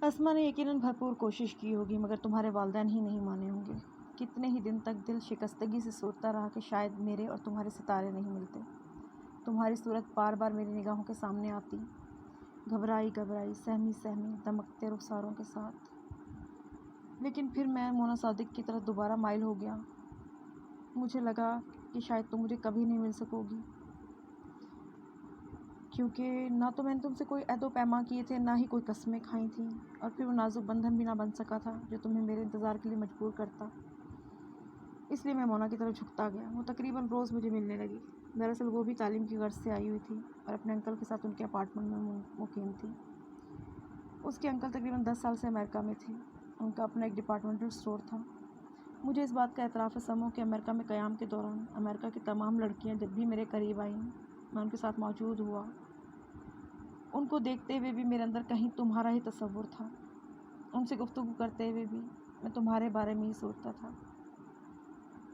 اسما نے یقیناً بھرپور کوشش کی ہوگی مگر تمہارے والدین ہی نہیں مانے ہوں گے۔ کتنے ہی دن تک دل شکستگی سے سوچتا رہا کہ شاید میرے اور تمہارے ستارے نہیں ملتے۔ تمہاری صورت بار بار میری نگاہوں کے سامنے آتی، گھبرائی گھبرائی، سہمی سہمی، دمکتے رخساروں کے ساتھ۔ لیکن پھر میں مونا صادق کی طرف دوبارہ مائل ہو گیا۔ مجھے لگا کہ شاید تم مجھے کبھی نہیں مل سکو گی، کیونکہ نہ تو میں نے تم سے کوئی عہد و پیمان کیے تھے، نہ ہی کوئی قسمیں کھائی تھیں، اور پھر وہ نازک بندھن بھی نہ بن سکا تھا جو تمہیں میرے انتظار کے لیے مجبور کرتا۔ اس لیے میں مونا کی طرف جھکتا گیا۔ وہ تقریباً روز مجھے ملنے لگی۔ دراصل وہ بھی تعلیم کی غرض سے آئی ہوئی تھی اور اپنے انکل کے ساتھ ان کے اپارٹمنٹ میں مقیم تھی۔ اس کے انکل تقریباً 10 سال سے امریکہ میں تھے۔ ان کا اپنا ایک ڈپارٹمنٹل اسٹور تھا۔ مجھے اس بات کا اعتراف ہے سمو کہ امریکہ میں قیام کے دوران امریکہ کی تمام لڑکیاں جب بھی میرے قریب آئیں، میں ان کے ساتھ موجود ہوا۔ ان کو دیکھتے ہوئے بھی میرے اندر کہیں تمہارا ہی تصور تھا۔ ان سے گفتگو کرتے ہوئے بھی میں تمہارے بارے میں ہی سوچتا تھا۔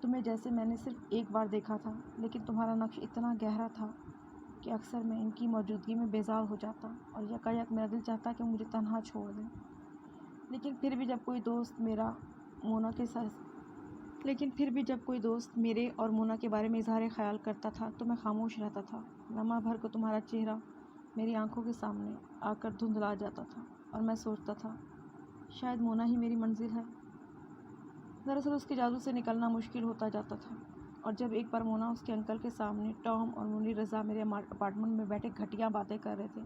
تمہیں جیسے میں نے صرف ایک بار دیکھا تھا، لیکن تمہارا نقش اتنا گہرا تھا کہ اکثر میں ان کی موجودگی میں بیزار ہو جاتا اور یکایک میرا دل چاہتا کہ مجھے تنہا چھوڑ دیں۔ لیکن پھر بھی جب کوئی دوست میرے اور مونا کے بارے میں اظہار خیال کرتا تھا تو میں خاموش رہتا تھا۔ لمحہ بھر کو تمہارا چہرہ میری آنکھوں کے سامنے آ کر دھندلا جاتا تھا اور میں سوچتا تھا شاید مونا ہی میری منزل ہے۔ دراصل اس کے جادو سے نکلنا مشکل ہوتا جاتا تھا، اور جب ایک بار مونا اس کے انکل کے سامنے ٹام اور منیر رضا میرے اپارٹمنٹ میں بیٹھے گھٹیا باتیں کر رہے تھے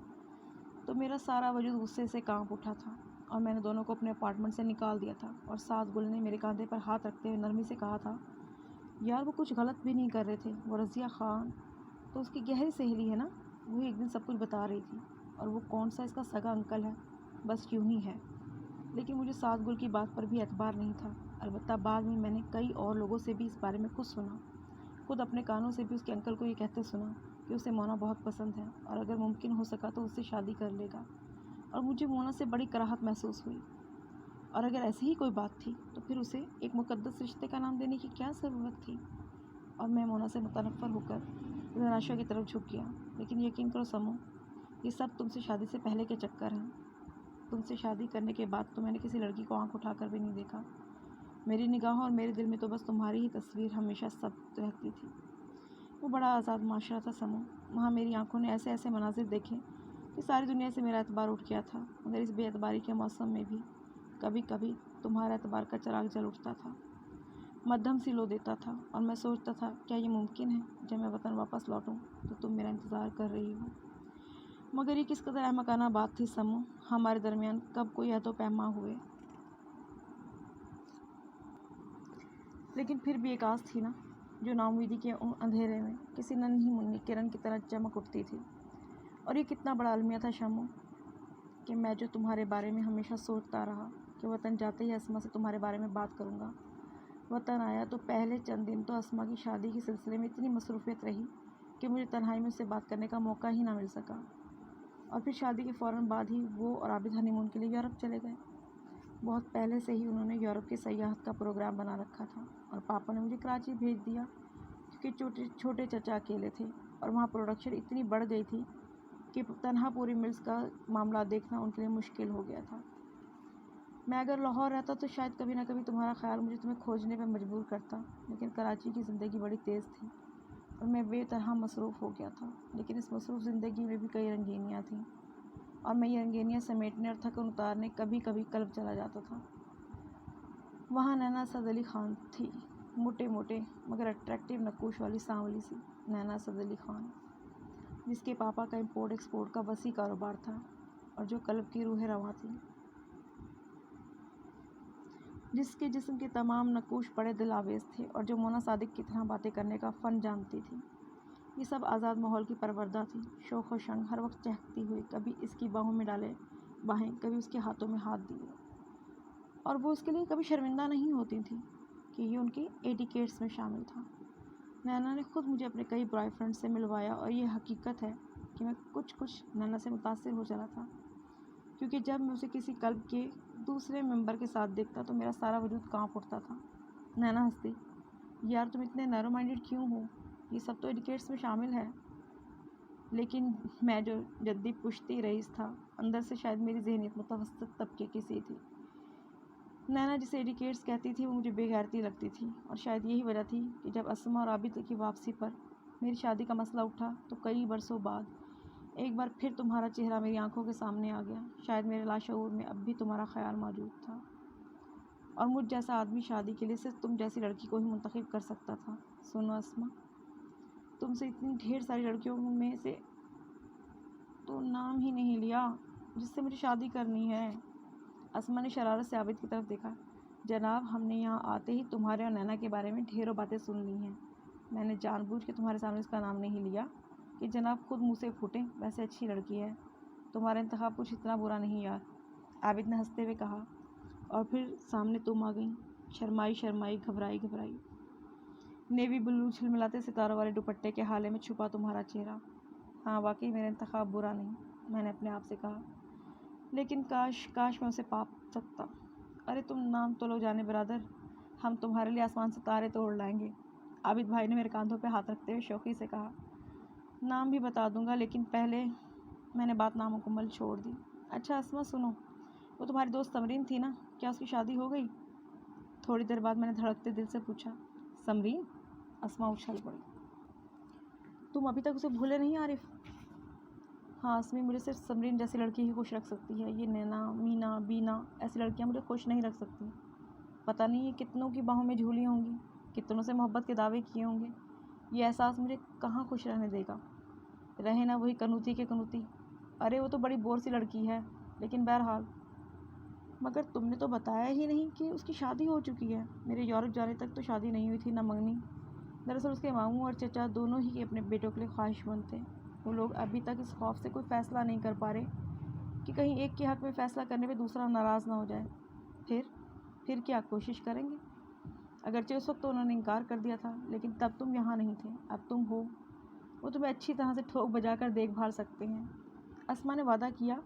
تو میرا سارا وجود غصے سے کانپ اٹھا تھا، اور میں نے دونوں کو اپنے اپارٹمنٹ سے نکال دیا تھا۔ اور ساتھ گل نے میرے کاندھے پر ہاتھ رکھتے ہوئے نرمی سے کہا تھا، یار وہ کچھ غلط بھی نہیں کر رہے تھے، وہ رضیہ خان تو اس کی گہری سہیلی ہے نا، وہی ایک دن سب کچھ بتا رہی تھی، اور وہ کون سا اس کا سگا انکل ہے، بس یوں ہی ہے۔ لیکن مجھے سات گل کی بات پر بھی اعتبار نہیں تھا۔ البتہ بعد میں نے کئی اور لوگوں سے بھی اس بارے میں کچھ سنا، خود اپنے کانوں سے بھی اس کے انکل کو یہ کہتے سنا کہ اسے مونا بہت پسند ہے اور اگر ممکن ہو سکا تو اس سے شادی کر لے گا، اور مجھے مونا سے بڑی کراہت محسوس ہوئی۔ اور اگر ایسی ہی کوئی بات تھی تو پھر اسے ایک مقدس رشتے کا نام دینے کی کیا ضرورت تھی؟ اور میں مونا سے متنفر ہو کر راشا کی طرف جھک گیا۔ لیکن یقین کرو سمو، یہ سب تم سے شادی سے پہلے کے چکر ہیں۔ تم سے شادی کرنے کے بعد تو میں نے کسی لڑکی کو آنکھ اٹھا کر بھی نہیں دیکھا۔ میری نگاہوں اور میرے دل میں تو بس تمہاری ہی تصویر ہمیشہ ثبت رہتی تھی۔ وہ بڑا آزاد معاشرہ تھا سمو، وہاں میری آنکھوں نے ایسے ایسے مناظر دیکھے کہ ساری دنیا سے میرا اعتبار اٹھ گیا تھا، مگر اس بے اعتباری کے موسم میں بھی کبھی کبھی تمہارا اعتبار کا چراغ جل اٹھتا تھا، مدھم سی لو دیتا تھا، اور میں سوچتا تھا کیا یہ ممکن ہے جب میں وطن واپس لوٹوں تو تم میرا انتظار کر رہی ہو۔ مگر یہ کس قدر احمقانہ بات تھی سمو، ہمارے درمیان کب کوئی عہد و پیمان ہوئے؟ لیکن پھر بھی ایک آس تھی نا، جو ناامیدی کے اندھیرے میں کسی ننھی منی کرن کی طرح چمک اٹھتی تھی۔ اور یہ کتنا بڑا المیہ تھا شمو کہ میں جو تمہارے بارے میں ہمیشہ سوچتا رہا کہ وطن جاتے ہی اسما سے تمہارے بارے میں بات کروں گا۔ وطن آیا تو پہلے چند دن تو اسما کی شادی کے سلسلے میں اتنی مصروفیت رہی کہ مجھے تنہائی میں اس سے بات کرنے کا موقع ہی نہ مل سکا، اور پھر شادی کے فوراً بعد ہی وہ اور عابد ہنی مون کے لیے یورپ چلے گئے۔ بہت پہلے سے ہی انہوں نے یورپ کی سیاحت کا پروگرام بنا رکھا تھا، اور پاپا نے مجھے کراچی بھیج دیا کیونکہ چھوٹے چچا اکیلے تھے اور وہاں پروڈکشن اتنی بڑھ گئی تھی کہ تنہا پوری ملز کا معاملہ دیکھنا ان کے لیے مشکل ہو گیا تھا۔ میں اگر لاہور رہتا تو شاید کبھی نہ کبھی تمہارا خیال مجھے تمہیں کھوجنے پہ مجبور کرتا، لیکن کراچی کی زندگی بڑی تیز تھی اور میں بے طرح مصروف ہو گیا تھا۔ لیکن اس مصروف زندگی میں بھی کئی رنگینیاں تھیں، اور میں یہ رنگینیاں سمیٹنے اور تھکن اتارنے کبھی کبھی کلب چلا جاتا تھا۔ وہاں نینا اسد علی خان تھی، موٹے موٹے مگر اٹریکٹیو نقوش والی سانولی سی نینا اسد علی خان، جس کے پاپا کا امپورٹ ایکسپورٹ کا وسیع کاروبار تھا اور جو قلب کی روح رواں تھی، جس کے جسم کے تمام نقوش بڑے دل آویز تھے اور جو مونا صادق کی طرح باتیں کرنے کا فن جانتی تھی۔ یہ سب آزاد ماحول کی پروردہ تھی، شوخ و شنگ، ہر وقت چہکتی ہوئی، کبھی اس کی باہوں میں ڈالے باہیں، کبھی اس کے ہاتھوں میں ہاتھ دیے، اور وہ اس کے لیے کبھی شرمندہ نہیں ہوتی تھی کہ یہ ان کے ایٹیکیٹس میں شامل تھا۔ نینا نے خود مجھے اپنے کئی بوائے فرینڈ سے ملوایا، اور یہ حقیقت ہے کہ میں کچھ نینا سے متاثر ہو چلا تھا، کیونکہ جب میں اسے کسی کلب کے دوسرے ممبر کے ساتھ دیکھتا تو میرا سارا وجود کانپ اٹھتا تھا۔ نینا ہنستی، یار تم اتنے نیرو مائنڈڈ کیوں ہو، یہ سب تو ایٹیکیٹس میں شامل ہے۔ لیکن میں جو جدی پشتی رئیس تھا، اندر سے شاید میری ذہنیت متوسط طبقے کی سی تھی۔ نینا جسے ایڈیکیٹس کہتی تھی وہ مجھے بے غیرتی لگتی تھی، اور شاید یہی وجہ تھی کہ جب اسما اور عابد کی واپسی پر میری شادی کا مسئلہ اٹھا تو کئی برسوں بعد ایک بار پھر تمہارا چہرہ میری آنکھوں کے سامنے آ گیا۔ شاید میرے لاشعور میں اب بھی تمہارا خیال موجود تھا، اور مجھ جیسا آدمی شادی کے لیے صرف تم جیسی لڑکی کو ہی منتخب کر سکتا تھا۔ سنو اسما، تم سے اتنی ڈھیر ساری لڑکیوں میں سے تو نام ہی نہیں لیا جس سے مجھے شادی کرنی ہے۔ اسما نے شرارت سے عابد کی طرف دیکھا۔ جناب، ہم نے یہاں آتے ہی تمہارے اور نینا کے بارے میں ڈھیروں باتیں سن لی ہیں۔ میں نے جان بوجھ کے تمہارے سامنے اس کا نام نہیں لیا کہ جناب خود منہ سے پھوٹیں، ویسے اچھی لڑکی ہے، تمہارا انتخاب کچھ اتنا برا نہیں یار، عابد نے ہنستے ہوئے کہا، اور پھر سامنے تم آ گئیں، شرمائی گھبرائی۔ نیوی بلو جھلملاتے ستاروں والے دوپٹے کے ہالے میں چھپا تمہارا چہرہ۔ ہاں واقعی میرا انتخاب برا نہیں، میں نے اپنے آپ سے کہا، لیکن کاش میں اسے پا سکتا۔ ارے تم نام تو لو جانے برادر، ہم تمہارے لیے آسمان سے تارے توڑ لائیں گے، عابد بھائی نے میرے کاندھوں پہ ہاتھ رکھتے ہوئے شوخی سے کہا۔ نام بھی بتا دوں گا، لیکن پہلے میں نے بات نامکمل چھوڑ دی۔ اچھا اسما سنو، وہ تمہاری دوست سمرین تھی نا، کیا اس کی شادی ہو گئی؟ تھوڑی دیر بعد میں نے دھڑکتے دل سے پوچھا۔ سمرین؟ اسما اچھل پڑی۔ تم ابھی تک اسے بھولے نہیں عارف؟ ہاں اسمی، مجھے صرف سمرین جیسی لڑکی ہی خوش رکھ سکتی ہے، یہ نینا، مینا، بینا ایسی لڑکیاں مجھے خوش نہیں رکھ سکتی۔ پتہ نہیں یہ کتنوں کی باہوں میں جھولی ہوں گی، کتنوں سے محبت کے دعوے کیے ہوں گے، یہ احساس مجھے کہاں خوش رہنے دے گا۔ رہے نا وہی کنوتی کے کنوتی، ارے وہ تو بڑی بور سی لڑکی ہے، لیکن بہرحال۔ مگر تم نے تو بتایا ہی نہیں کہ اس کی شادی ہو چکی ہے۔ میرے یورپ جانے تک تو شادی نہیں ہوئی تھی، نہ منگنی۔ دراصل اس کے ماموں اور چچا دونوں ہی اپنے بیٹوں کے لیے خواہش مند تھے۔ وہ لوگ ابھی تک اس خوف سے کوئی فیصلہ نہیں کر پا رہے کہ کہیں ایک کے حق میں فیصلہ کرنے پہ دوسرا ناراض نہ ہو جائے۔ پھر کیا کوشش کریں گے؟ اگرچہ اس وقت تو انہوں نے انکار کر دیا تھا، لیکن تب تم یہاں نہیں تھے، اب تم ہو، وہ تمہیں اچھی طرح سے ٹھوک بجا کر دیکھ بھال سکتے ہیں۔ اسما نے وعدہ کیا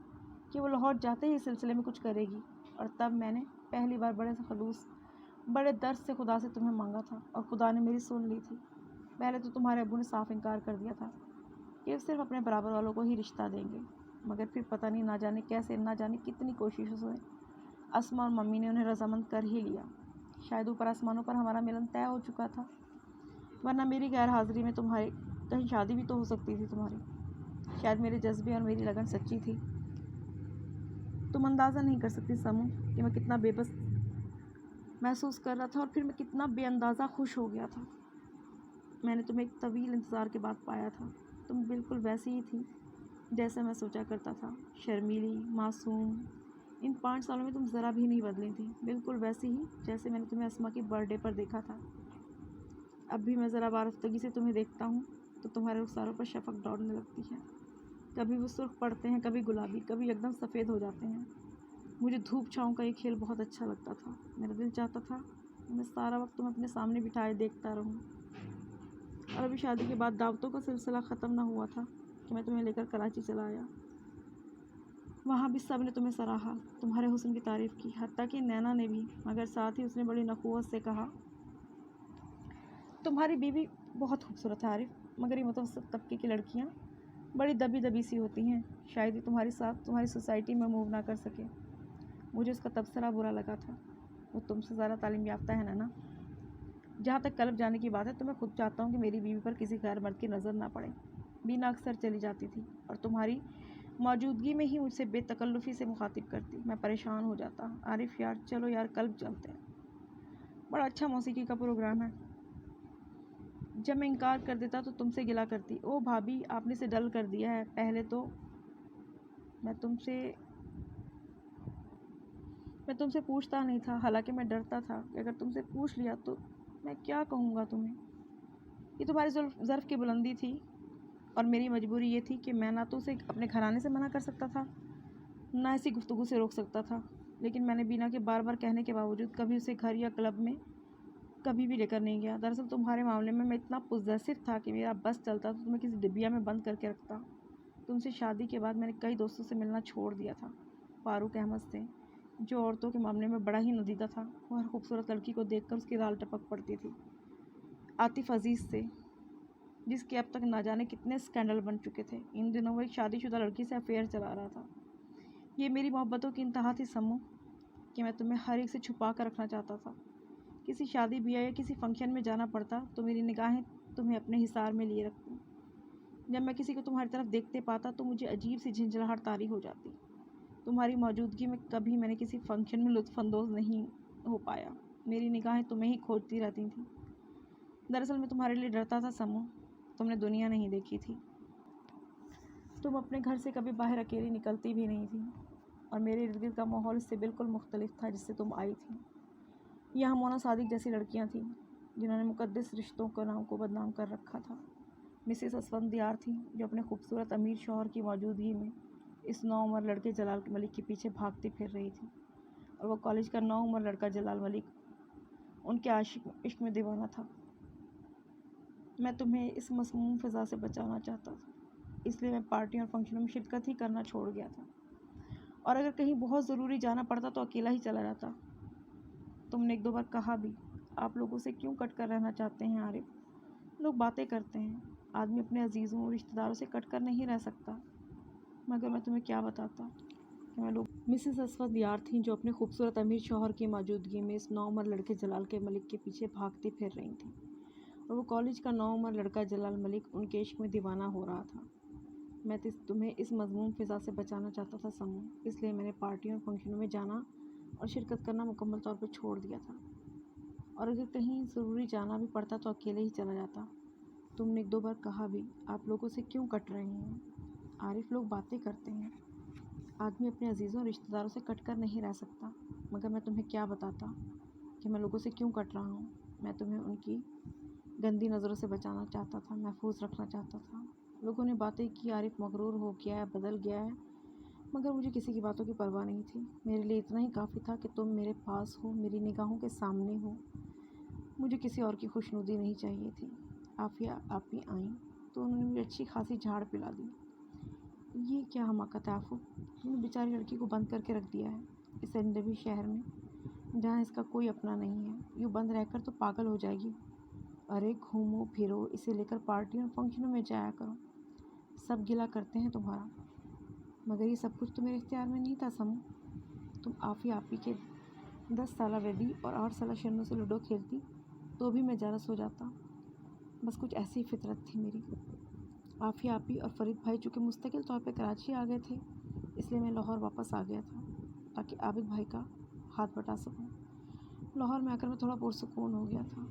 کہ وہ لاہور جاتے ہی اس سلسلے میں کچھ کرے گی، اور تب میں نے پہلی بار بڑے خلوص، بڑے درد سے خدا سے تمہیں مانگا تھا، اور خدا نے میری سن لی تھی۔ پہلے تو تمہارے ابو نے صاف انکار کر دیا تھا کہ وہ صرف اپنے برابر والوں کو ہی رشتہ دیں گے، مگر پھر پتہ نہیں نہ جانے کیسے، نہ جانے کتنی کوششوں سے اسما اور ممی نے انہیں رضامند کر ہی لیا۔ شاید اوپر آسمانوں پر ہمارا ملن طے ہو چکا تھا، ورنہ میری غیر حاضری میں تمہاری کہیں شادی بھی تو ہو سکتی تھی تمہاری۔ شاید میرے جذبے اور میری لگن سچی تھی۔ تم اندازہ نہیں کر سکتی سمو کہ میں کتنا بے بس محسوس کر رہا تھا، اور پھر میں کتنا بے اندازہ خوش ہو گیا تھا۔ میں نے تمہیں ایک طویل انتظار کے بعد پایا تھا۔ تم بالکل ویسی ہی تھی جیسے میں سوچا کرتا تھا، شرمیلی، معصوم۔ ان 5 سالوں میں تم ذرا بھی نہیں بدلی تھی، بالکل ویسی ہی جیسے میں نے تمہیں اسما کی برتھ ڈے پر دیکھا تھا۔ اب بھی میں ذرا بارفتگی سے تمہیں دیکھتا ہوں تو تمہارے رخساروں پر شفق دوڑنے لگتی ہے، کبھی وہ سرخ پڑتے ہیں، کبھی گلابی، کبھی ایک دم سفید ہو جاتے ہیں۔ مجھے دھوپ چھاؤں کا یہ کھیل بہت اچھا لگتا تھا، میرا دل چاہتا تھا کہ میں سارا وقت تمہیں اپنے سامنے بٹھائے دیکھتا رہوں۔ اور ابھی شادی کے بعد دعوتوں کا سلسلہ ختم نہ ہوا تھا کہ میں تمہیں لے کر کراچی چلا آیا۔ وہاں بھی سب نے تمہیں سراہا، تمہارے حسن کی تعریف کی، حتیٰ کہ نینا نے بھی، مگر ساتھ ہی اس نے بڑی نخوت سے کہا، تمہاری بیوی بہت خوبصورت ہے عارف، مگر یہ متوسط طبقے کی لڑکیاں بڑی دبی سی ہوتی ہیں، شاید یہ تمہاری ساتھ تمہاری سوسائٹی میں موو نہ کر سکے۔ مجھے اس کا تبصرہ برا لگا تھا۔ وہ تم سے زیادہ تعلیم یافتہ ہے نا؟ جہاں تک کلب جانے کی بات ہے تو میں خود چاہتا ہوں کہ میری بیوی پر کسی غیر مرد کی نظر نہ پڑے۔ بینا اکثر چلی جاتی تھی اور تمہاری موجودگی میں ہی مجھ سے بے تکلفی سے مخاطب کرتی، میں پریشان ہو جاتا۔ عارف یار، چلو یار کلب چلتے ہیں، بڑا اچھا موسیقی کا پروگرام ہے۔ جب میں انکار کر دیتا تو تم سے گلا کرتی، او بھابھی آپ نے اسے ڈل کر دیا ہے، پہلے تو میں تم سے پوچھتا نہیں تھا، حالانکہ میں ڈرتا تھا کہ اگر تم سے پوچھ لیا تو میں کیا کہوں گا تمہیں۔ یہ تمہاری ظرف کی بلندی تھی، اور میری مجبوری یہ تھی کہ میں نہ تو اسے اپنے گھرانے سے منع کر سکتا تھا، نہ ایسی گفتگو سے روک سکتا تھا، لیکن میں نے بینا کے بار بار کہنے کے باوجود کبھی اسے گھر یا کلب میں کبھی بھی لے کر نہیں گیا۔ دراصل تمہارے معاملے میں میں اتنا پوزیسو تھا کہ میرا بس چلتا تو تمہیں کسی ڈبیا میں بند کر کے رکھتا۔ تم سے شادی کے بعد میں نے کئی دوستوں سے ملنا چھوڑ دیا تھا، فاروق احمد سے، جو عورتوں کے معاملے میں بڑا ہی ندیدہ تھا، وہ ہر خوبصورت لڑکی کو دیکھ کر اس کی رال ٹپک پڑتی تھی، عاطف عزیز سے، جس کے اب تک نہ جانے کتنے اسکینڈل بن چکے تھے۔ ان دنوں وہ ایک شادی شدہ لڑکی سے افیئر چلا رہا تھا۔ یہ میری محبتوں کی انتہا تھی سمو، کہ میں تمہیں ہر ایک سے چھپا کر رکھنا چاہتا تھا۔ کسی شادی بیاہ یا کسی فنکشن میں جانا پڑتا تو میری نگاہیں تمہیں اپنے حصار میں لیے رکھتی۔ جب میں کسی کو تمہاری طرف دیکھتے پاتا تو مجھے عجیب سی جھنجھلاہٹ طاری ہو جاتی۔ تمہاری موجودگی میں کبھی میں نے کسی فنکشن میں لطف اندوز نہیں ہو پایا۔ میری نگاہیں تمہیں ہی کھوجتی رہتی تھیں۔ دراصل میں تمہارے لیے ڈرتا تھا سمو، تم نے دنیا نہیں دیکھی تھی۔ تم اپنے گھر سے کبھی باہر اکیلی نکلتی بھی نہیں تھی، اور میرے ارد گرد کا ماحول اس سے بالکل مختلف تھا جس سے تم آئی تھی۔ یہاں مونا صادق جیسی لڑکیاں تھیں جنہوں نے مقدس رشتوں کا نام کو بدنام کر رکھا تھا۔ مسز اسفندیار تھیں جو اپنے خوبصورت امیر شوہر کی موجودگی میں اس نوعمر لڑکے جلال ملک کے پیچھے بھاگتی پھر رہی تھی، اور وہ کالج کا نوعمر لڑکا جلال ملک ان کے عشق میں دیوانہ تھا۔ میں تمہیں اس مسموم فضا سے بچانا چاہتا تھا، اس لیے میں پارٹیوں اور فنکشنوں میں شرکت ہی کرنا چھوڑ گیا تھا، اور اگر کہیں بہت ضروری جانا پڑتا تو اکیلا ہی چلا جاتا۔ تم نے ایک دو بار کہا بھی، آپ لوگوں سے کیوں کٹ کر رہنا چاہتے ہیں عارف؟ لوگ باتیں کرتے ہیں، آدمی اپنے عزیزوں اور رشتہ داروں سے کٹ کر نہیں رہ سکتا۔ مگر میں تمہیں کیا بتاتا کہ میں لوگ مسز اسفندیار تھیں جو اپنے خوبصورت امیر شوہر کی موجودگی میں اس نوعمر لڑکے جلال کے ملک کے پیچھے بھاگتی پھر رہی تھیں، اور وہ کالج کا نوعمر لڑکا جلال ملک ان کے عشق میں دیوانہ ہو رہا تھا۔ میں تمہیں اس مذموم فضا سے بچانا چاہتا تھا سمو، اس لیے میں نے پارٹیوں اور فنکشنوں میں جانا اور شرکت کرنا مکمل طور پر چھوڑ دیا تھا، اور اگر کہیں ضروری جانا بھی پڑتا تو اکیلے ہی چلا جاتا۔ تم نے ایک دو بار کہا بھی، آپ لوگوں سے کیوں کٹ رہے ہیں عارف؟ لوگ باتیں کرتے ہیں، آدمی اپنے عزیزوں اور رشتہ داروں سے کٹ کر نہیں رہ سکتا۔ مگر میں تمہیں کیا بتاتا کہ میں لوگوں سے کیوں کٹ رہا ہوں؟ میں تمہیں ان کی گندی نظروں سے بچانا چاہتا تھا، محفوظ رکھنا چاہتا تھا۔ لوگوں نے باتیں کی، عارف مغرور ہو گیا ہے، بدل گیا ہے، مگر مجھے کسی کی باتوں کی پرواہ نہیں تھی۔ میرے لیے اتنا ہی کافی تھا کہ تم میرے پاس ہو، میری نگاہوں کے سامنے ہو۔ مجھے کسی اور کی خوشنودی نہیں چاہیے تھی۔ عافیہ آپی آئیں تو انہوں نے مجھے اچھی خاصی جھاڑ پلا دی۔ یہ کیا حماقت ہے آفو، تم نے بیچاری لڑکی کو بند کر کے رکھ دیا ہے اس اجنبی شہر میں جہاں اس کا کوئی اپنا نہیں ہے۔ یوں بند رہ کر تو پاگل ہو جائے گی۔ ارے گھومو پھرو، اسے لے کر پارٹیوں اور فنکشنوں میں جایا کرو، سب گلہ کرتے ہیں تمہارا۔ مگر یہ سب کچھ تو میرے اختیار میں نہیں تھا سمو۔ تم عافیہ آپی کے 10 سالہ ویدی اور 8 سالہ شنو سے لوڈو کھیلتی تو بھی میں جالس ہو جاتا۔ بس کچھ ایسی فطرت تھی میری۔ عافیہ آپی اور فرید بھائی چونکہ مستقل طور پہ کراچی آ گئے تھے، اس لیے میں لاہور واپس آ گیا تھا تاکہ عابد بھائی کا ہاتھ بٹا سکوں۔ لاہور میں آ کر میں تھوڑا پرسکون ہو گیا تھا،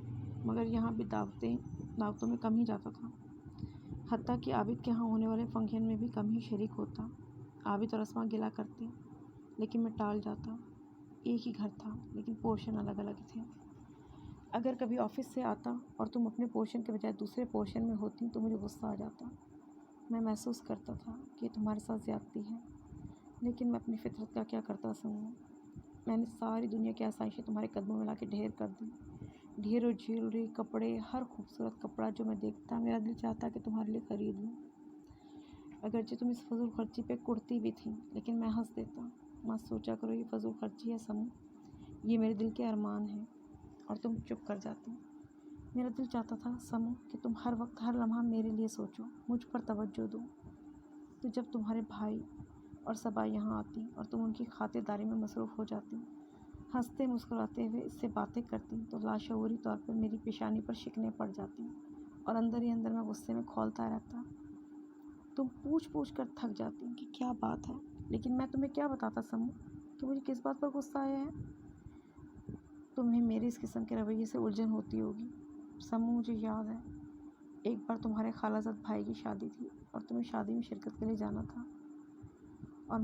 مگر یہاں بھی دعوتوں میں کم ہی جاتا تھا، حتیٰ کہ عابد کے ہاں ہونے والے فنکشن میں بھی کم ہی شریک ہوتا۔ عابد اور اسما گلہ کرتے، لیکن میں ٹال جاتا۔ ایک ہی گھر تھا لیکن پورشن الگ الگ تھے۔ اگر کبھی آفس سے آتا اور تم اپنے پورشن کے بجائے دوسرے پورشن میں ہوتی تو مجھے غصہ آ جاتا۔ میں محسوس کرتا تھا کہ یہ تمہارے ساتھ زیادتی ہے، لیکن میں اپنی فطرت کا کیا کرتا سمجھوں۔ میں نے ساری دنیا کی آسائشیں تمہارے قدموں میں لا کے ڈھیر کر دی۔ ڈھیروں جیولری، کپڑے، ہر خوبصورت کپڑا جو میں دیکھتا میرا دل چاہتا کہ تمہارے لیے خرید لوں۔ اگرچہ تم اس فضول خرچی پہ کڑتی بھی تھی، لیکن میں ہنس دیتا۔ مت سوچا کرو یہ فضول خرچی ہے سمو، یہ میرے دل کے ارمان ہیں، اور تم چپ کر جاتی۔ میرا دل چاہتا تھا سمو کہ تم ہر وقت ہر لمحہ میرے لیے سوچو، مجھ پر توجہ دو۔ تو جب تمہارے بھائی اور صبا یہاں آتی اور تم ان کی خاطرداری میں مصروف ہو جاتی، ہنستے مسکراتے ہوئے اس سے باتیں کرتی، تو لاشعوری طور پر میری پیشانی پر شکنیں پڑ جاتی اور اندر ہی اندر میں غصے میں کھولتا رہتا۔ تم پوچھ پوچھ کر تھک جاتی کہ کیا بات ہے، لیکن میں تمہیں کیا بتاتا سمو کہ مجھے کس بات پر غصہ آیا ہے۔ تمہیں میرے اس قسم کے رویے سے الجھن ہوتی ہوگی سمو۔ مجھے یاد ہے ایک بار تمہارے خالہ زاد بھائی کی شادی تھی اور تمہیں شادی میں شرکت کے لیے جانا تھا، اور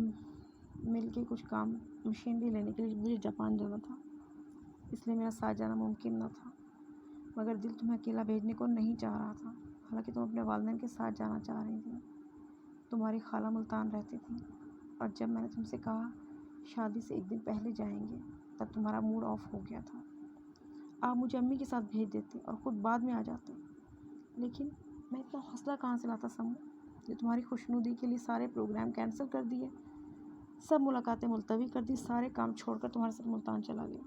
مل کے کچھ کام مشینری لینے کے لیے مجھے جاپان جانا تھا، اس لیے میرا ساتھ جانا ممکن نہ تھا۔ مگر دل تمہیں اکیلا بھیجنے کو نہیں چاہ رہا تھا، حالانکہ تم اپنے والدین کے ساتھ جانا چاہ رہی تھی۔ تمہاری خالہ ملتان رہتی تھیں، اور جب میں نے تم سے کہا شادی سے ایک دن پہلے جائیں گے تب تمہارا موڈ آف ہو گیا تھا۔ آپ مجھے امی کے ساتھ بھیج دیتے اور خود بعد میں آ جاتے، لیکن میں اتنا حوصلہ کہاں سے لاتا سمو جو تمہاری خوشنودی کے لیے سارے پروگرام کینسل کر دیے، سب ملاقاتیں ملتوی کر دی، سارے کام چھوڑ کر تمہارے ساتھ ملتان چلا گیا۔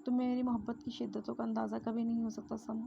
تمہیں میری محبت کی شدتوں کا اندازہ کبھی نہیں ہو سکتا سمو۔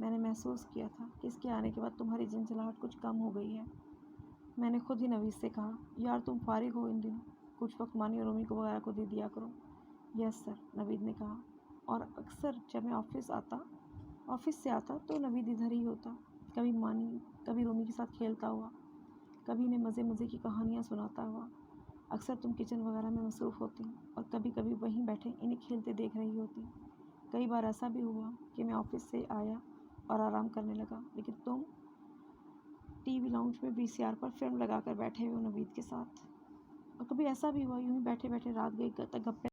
میں نے محسوس کیا تھا کہ اس کے آنے کے بعد تمہاری جھنجھلاہٹ کچھ کم ہو گئی ہے۔ میں نے خود ہی نوید سے کہا، یار تم فارغ ہو ان دنوں، کچھ وقت مانی اور رومی کو وغیرہ کو دے دیا کرو۔ یس سر، نوید نے کہا۔ اور اکثر جب میں آفس سے آتا تو نوید ادھر ہی ہوتا، کبھی مانی کبھی رومی کے ساتھ کھیلتا ہوا، کبھی انہیں مزے کی کہانیاں سناتا ہوا۔ اکثر تم کچن وغیرہ میں مصروف ہوتی اور کبھی کبھی وہیں بیٹھے انہیں کھیلتے دیکھ رہی ہوتی۔ کئی بار ایسا بھی ہوا کہ میں آفس سے آیا اور آرام کرنے لگا، لیکن تم ٹی وی لاؤنج میں VCR پر فلم لگا کر بیٹھے ہوئے نوید کے ساتھ۔ اور کبھی ایسا بھی ہوا یوں ہی بیٹھے بیٹھے رات گئی تک گپیں